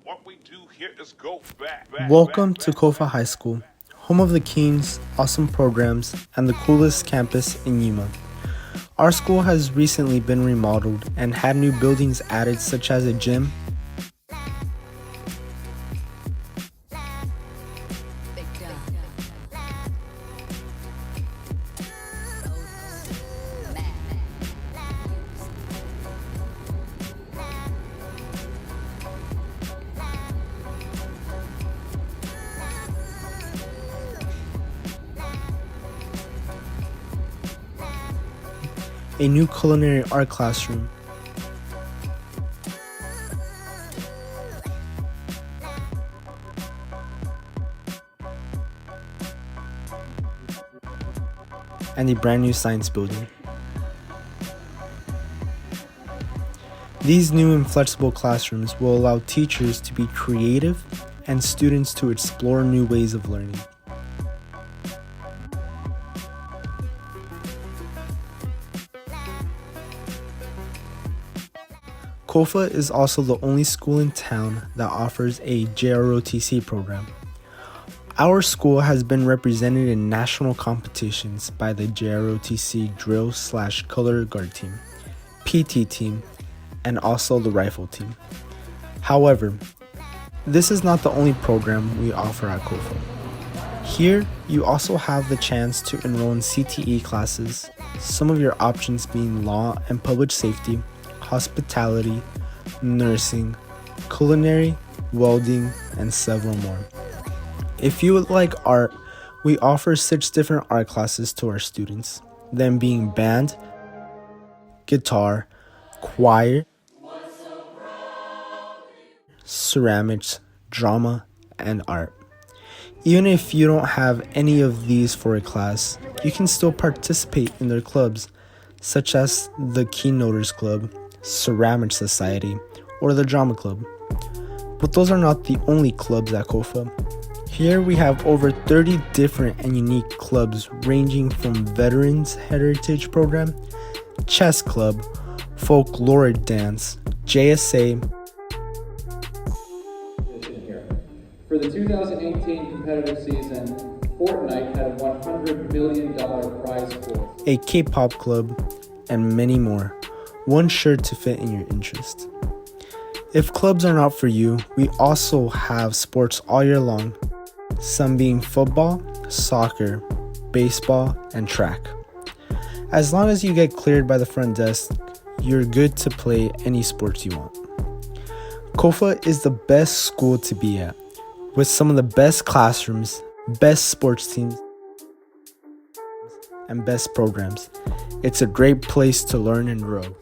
What we do here is go back. Welcome to KOFA High School, home of the Kings, awesome programs, and the coolest campus in Yuma. Our school has recently been remodeled and had new buildings added such as a gym, a new culinary art classroom, and a brand new science building. These new and flexible classrooms will allow teachers to be creative and students to explore new ways of learning. KOFA is also the only school in town that offers a Jrotc program. Our school has been represented in national competitions by the Jrotc drill/color guard team, PT team, and also the rifle team. However, this is not the only program we offer at KOFA. Here, you also have the chance to enroll in Cte classes, some of your options being law and public safety, hospitality, nursing, culinary, welding, and several more. If you would like art, we offer 6 different art classes to our students, them being band, guitar, choir, ceramics, drama, and art. Even if you don't have any of these for a class, you can still participate in their clubs, such as the Keynoters Club, Ceramic Society, or the Drama Club. But those are not the only clubs at KOFA. Here we have over 30 different and unique clubs ranging from Veterans Heritage Program, Chess Club, Folklore Dance, JSA. For the 2018 competitive season, Fortnite had a $100 million prize pool, A K-pop club, and many more, one sure to fit in your interest. If clubs are not for you, we also have sports all year long, some being football, soccer, baseball, and track. As long as you get cleared by the front desk, you're good to play any sports you want. KOFA is the best school to be at, with some of the best classrooms, best sports teams, and best programs. It's a great place to learn and grow.